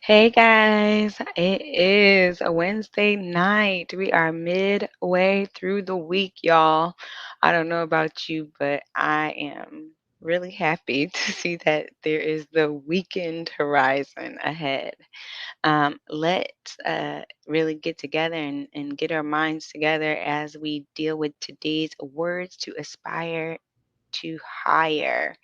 Hey guys, it is a Wednesday night. We are midway through the week, y'all. I don't know about you, but I am really happy to see that there is the weekend horizon ahead. Let's really get together and get our minds together as we deal with today's words to aspire to higher.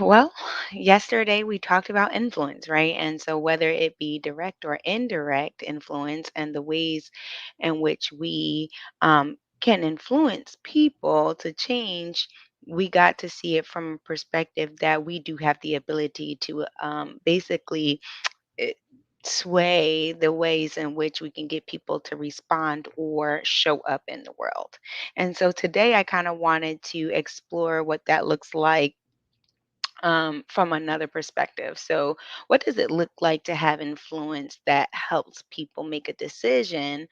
Well, yesterday we talked about influence, right? And so, whether it be direct or indirect influence, and the ways in which we can influence people to change, we got to see it from a perspective that we do have the ability to basically eh, sway the ways in which we can get people to respond or show up in the world. And so, today I kind of wanted to explore what that looks like from another perspective. So, what does it look like to have influence that helps people make a decision?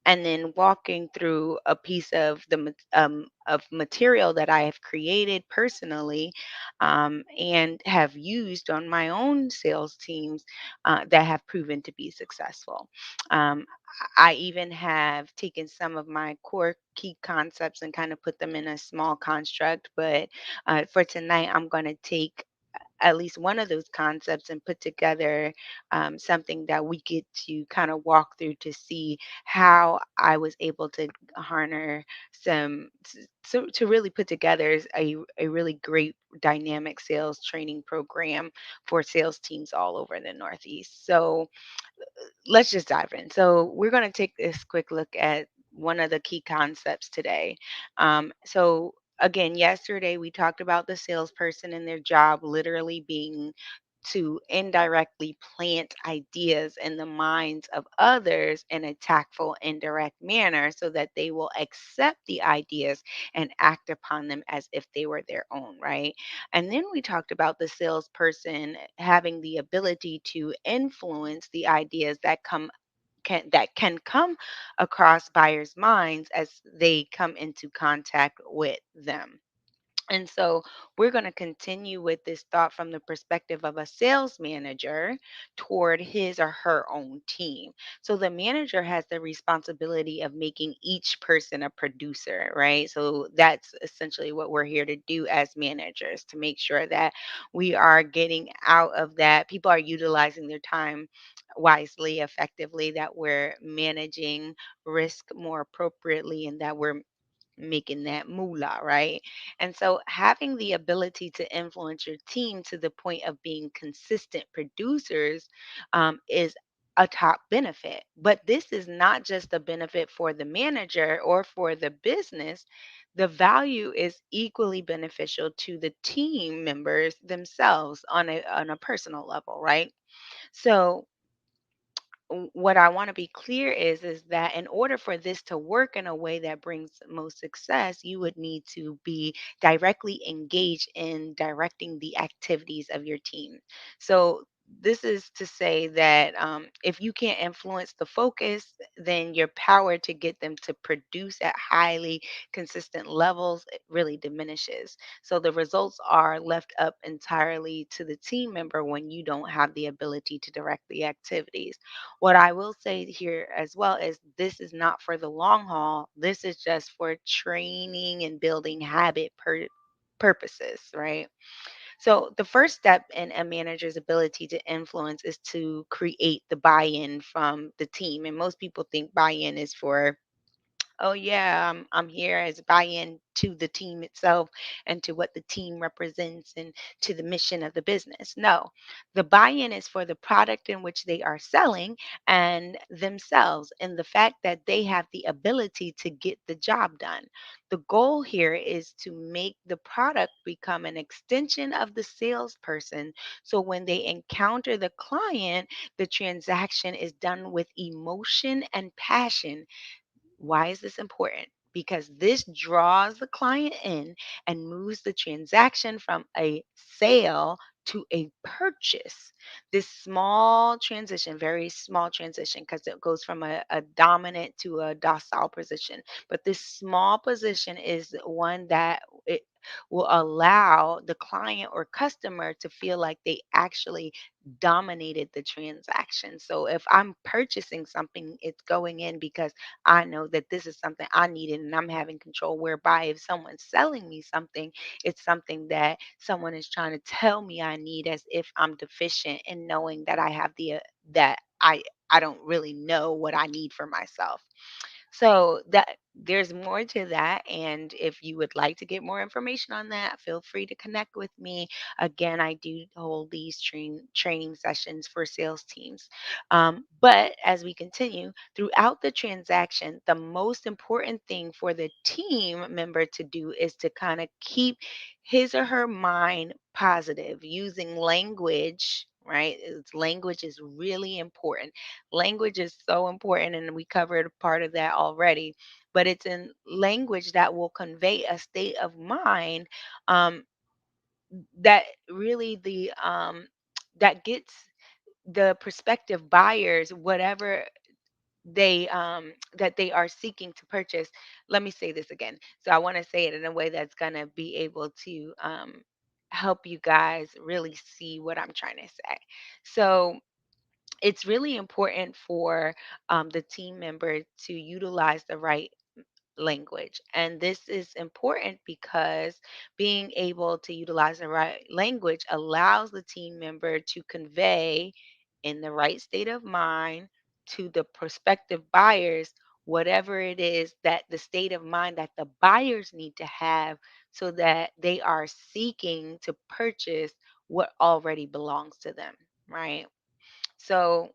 And then walking through a piece of of material that I have created personally and have used on my own sales teams that have proven to be successful. Um, I even have taken some of my core key concepts and kind of put them in a small construct, but for tonight, I'm going to take at least one of those concepts and put together something that we get to kind of walk through to see how I was able to garner so to really put together a really great dynamic sales training program for sales teams all over the Northeast. So let's just dive in. So we're going to take this quick look at one of the key concepts today. So again, yesterday we talked about the salesperson and their job literally being to indirectly plant ideas in the minds of others in a tactful, indirect manner so that they will accept the ideas and act upon them as if they were their own, right? And then we talked about the salesperson having the ability to influence the ideas that can come across buyers' minds as they come into contact with them. And so we're going to continue with this thought from the perspective of a sales manager toward his or her own team. So the manager has the responsibility of making each person a producer, right? So that's essentially what we're here to do as managers to make sure that we are getting out of that. People are utilizing their time wisely, effectively, that we're managing risk more appropriately, and that we're making that moolah, right? And so having the ability to influence your team to the point of being consistent producers is a top benefit. But this is not just a benefit for the manager or for the business. The value is equally beneficial to the team members themselves on a personal level, right? So what I want to be clear is that in order for this to work in a way that brings most success, you would need to be directly engaged in directing the activities of your team. So this is to say that if you can't influence the focus, then your power to get them to produce at highly consistent levels really diminishes. So the results are left up entirely to the team member when you don't have the ability to direct the activities. What I will say here as well is this is not for the long haul. This is just for training and building purposes, right? So the first step in a manager's ability to influence is to create the buy-in from the team. And most people think buy-in is for, oh yeah, I'm here as buy-in to the team itself and to what the team represents and to the mission of the business. No, the buy-in is for the product in which they are selling and themselves and the fact that they have the ability to get the job done. The goal here is to make the product become an extension of the salesperson. So when they encounter the client, the transaction is done with emotion and passion. Why is this important? Because this draws the client in and moves the transaction from a sale to a purchase. This small transition, very small transition, because it goes from a dominant to a docile position. But this small position is one that will allow the client or customer to feel like they actually dominated the transaction. So if I'm purchasing something, it's going in because I know that this is something I needed and I'm having control. Whereby if someone's selling me something, it's something that someone is trying to tell me I need as if I'm deficient in knowing that I have that I don't really know what I need for myself. So that there's more to that. And if you would like to get more information on that, feel free to connect with me. Again, I do hold these training sessions for sales teams. But as we continue throughout the transaction, the most important thing for the team member to do is to kind of keep his or her mind positive using language. Right? Language is really important. Language is so important, and we covered part of that already. But it's in language that will convey a state of mind, um, that really that gets the prospective buyers whatever that they are seeking to purchase. Let me say this again. So I want to say it in a way that's going to be able to help you guys really see what I'm trying to say. So it's really important for the team member to utilize the right language. And this is important because being able to utilize the right language allows the team member to convey in the right state of mind to the prospective buyers whatever it is that the state of mind that the buyers need to have so that they are seeking to purchase what already belongs to them, right? So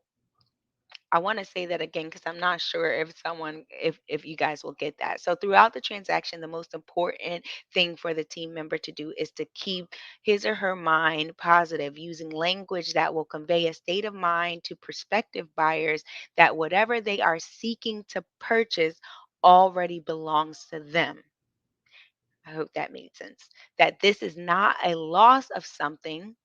I want to say that again because I'm not sure if you guys will get that. So throughout the transaction, the most important thing for the team member to do is to keep his or her mind positive using language that will convey a state of mind to prospective buyers that whatever they are seeking to purchase already belongs to them. I hope that made sense. That this is not a loss of something.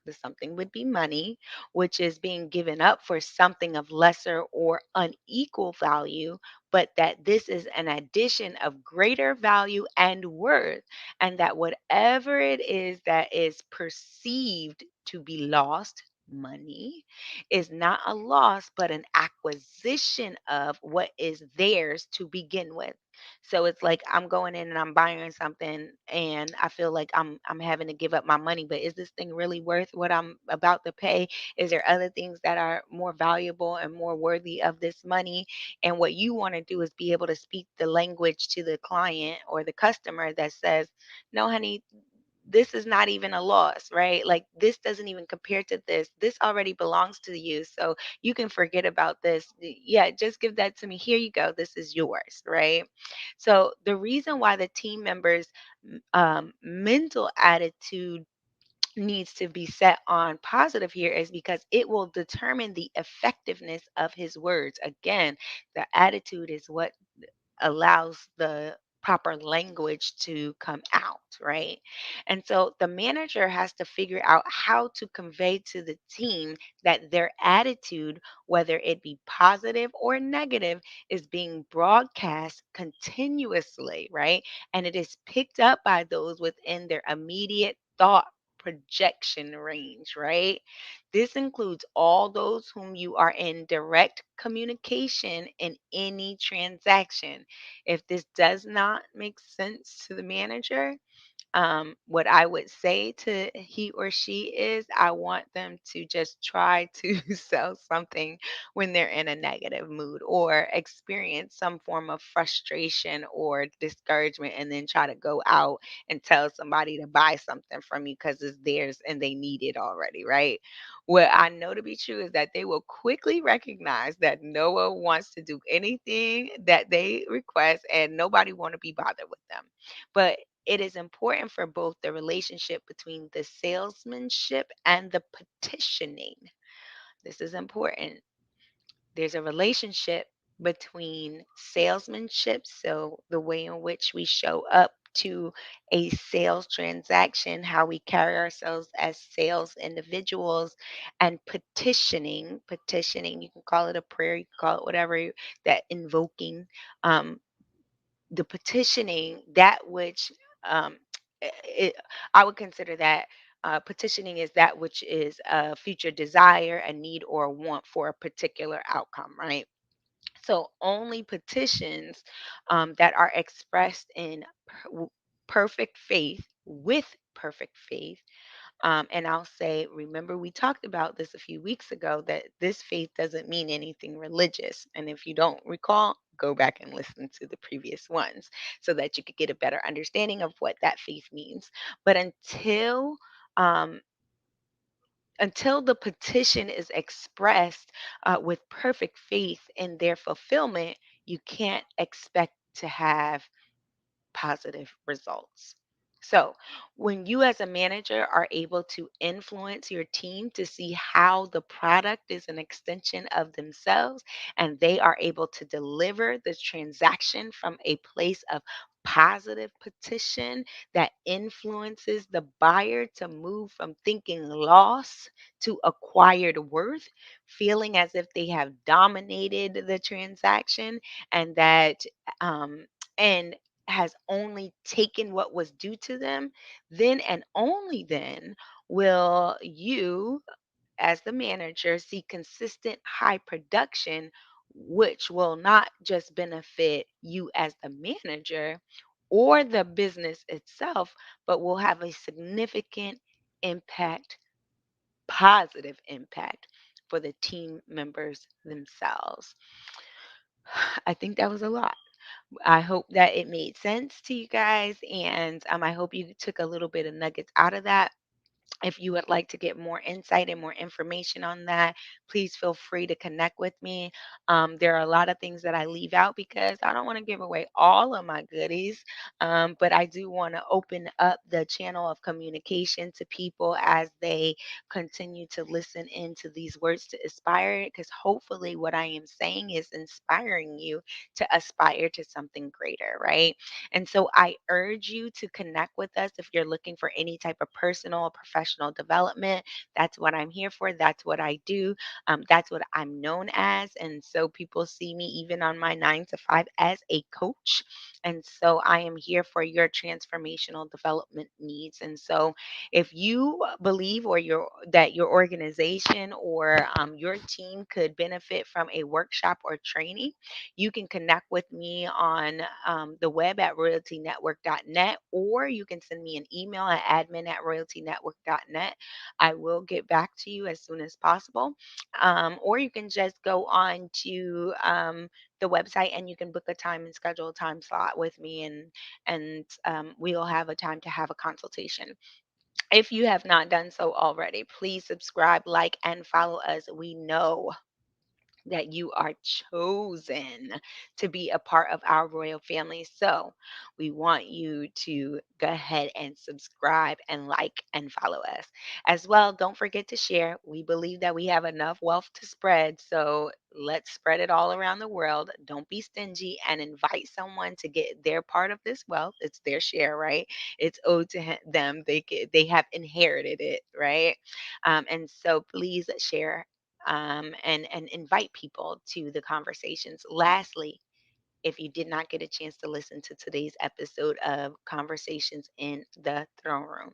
The something would be money, which is being given up for something of lesser or unequal value, but that this is an addition of greater value and worth, and that whatever it is that is perceived to be lost, money, is not a loss, but an acquisition of what is theirs to begin with. So it's like I'm going in and I'm buying something and I feel like I'm having to give up my money, but is this thing really worth what I'm about to pay? Is there other things that are more valuable and more worthy of this money? And what you want to do is be able to speak the language to the client or the customer that says, "No, honey, this is not even a loss, right? Like this doesn't even compare to this. This already belongs to you. So you can forget about this. Yeah, just give that to me. Here you go. This is yours, right?" So the reason why the team members' mental attitude needs to be set on positive here is because it will determine the effectiveness of his words. Again, the attitude is what allows the proper language to come out, right? And so the manager has to figure out how to convey to the team that their attitude, whether it be positive or negative, is being broadcast continuously, right? And it is picked up by those within their immediate thought projection range, right? This includes all those whom you are in direct communication in any transaction. If this does not make sense to the manager, what I would say to he or she is I want them to just try to sell something when they're in a negative mood or experience some form of frustration or discouragement and then try to go out and tell somebody to buy something from you because it's theirs and they need it already, right? What I know to be true is that they will quickly recognize that no one wants to do anything that they request and nobody want to be bothered with them. But it is important for both the relationship between the salesmanship and the petitioning. This is important. There's a relationship between salesmanship, so the way in which we show up to a sales transaction, how we carry ourselves as sales individuals, and petitioning. Petitioning, you can call it a prayer, you can call it whatever, that invoking. Um, the petitioning, that which um, it, I would consider that petitioning is that which is a future desire, a need, or a want for a particular outcome, right? So only petitions that are expressed in perfect faith, with perfect faith. And I'll say, remember, we talked about this a few weeks ago that this faith doesn't mean anything religious. And if you don't recall, go back and listen to the previous ones so that you could get a better understanding of what that faith means. But um, until the petition is expressed with perfect faith in their fulfillment, you can't expect to have positive results. So, when you as a manager are able to influence your team to see how the product is an extension of themselves and they are able to deliver the transaction from a place of positive petition that influences the buyer to move from thinking loss to acquired worth, feeling as if they have dominated the transaction and that and has only taken what was due to them, then and only then will you, as the manager, see consistent high production, which will not just benefit you as the manager or the business itself, but will have a significant impact, positive impact for the team members themselves. I think that was a lot. I hope that it made sense to you guys, and I hope you took a little bit of nuggets out of that. If you would like to get more insight and more information on that, please feel free to connect with me. There are a lot of things that I leave out because I don't want to give away all of my goodies, but I do want to open up the channel of communication to people as they continue to listen into these words to aspire. Because hopefully, what I am saying is inspiring you to aspire to something greater, right? And so I urge you to connect with us if you're looking for any type of personal or professional development. That's what I'm here for. That's what I do. That's what I'm known as. And so people see me even on my 9 to 5 as a coach. And so I am here for your transformational development needs. And so if you believe or that your organization or your team could benefit from a workshop or training, you can connect with me on the web at royaltynetwork.net, or you can send me an email at admin@royaltynetwork.net. I will get back to you as soon as possible. Or you can just go on to the website and you can book a time and schedule a time slot with me, and we'll have a time to have a consultation. If you have not done so already, please subscribe, like, and follow us. We know that you are chosen to be a part of our royal family. So we want you to go ahead and subscribe and like and follow us. As well, don't forget to share. We believe that we have enough wealth to spread. So let's spread it all around the world. Don't be stingy and invite someone to get their part of this wealth. It's their share, right? It's owed to them. They have inherited it, right? And so please share and invite people to the conversations. Lastly, if you did not get a chance to listen to today's episode of Conversations in the Throne Room,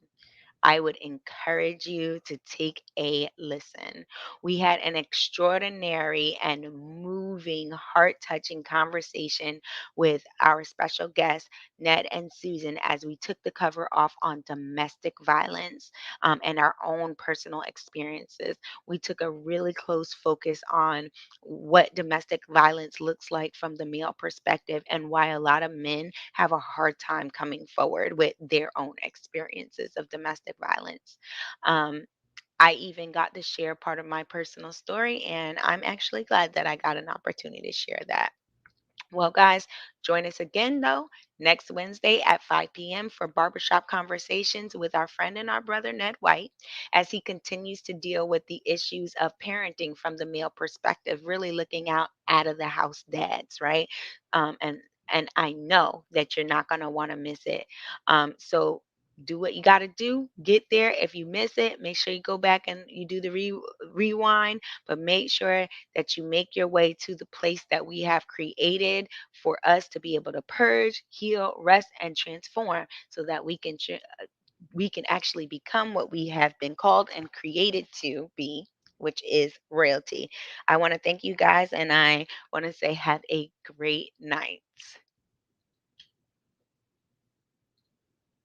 I would encourage you to take a listen. We had an extraordinary and moving, heart touching conversation with our special guests, Ned and Susan, as we took the cover off on domestic violence and our own personal experiences. We took a really close focus on what domestic violence looks like from the male perspective and why a lot of men have a hard time coming forward with their own experiences of domestic violence. Um, I even got to share part of my personal story, and I'm actually glad that I got an opportunity to share that. Well, guys, join us again, though, next Wednesday at 5 p.m. for Barbershop Conversations with our friend and our brother, Ned White, as he continues to deal with the issues of parenting from the male perspective, really looking out of the house dads, right? And I know that you're not going to want to miss it. So do what you got to do. Get there. If you miss it, make sure you go back and you do the rewind, but make sure that you make your way to the place that we have created for us to be able to purge, heal, rest, and transform so that we can actually become what we have been called and created to be, which is royalty. I want to thank you guys, and I want to say have a great night.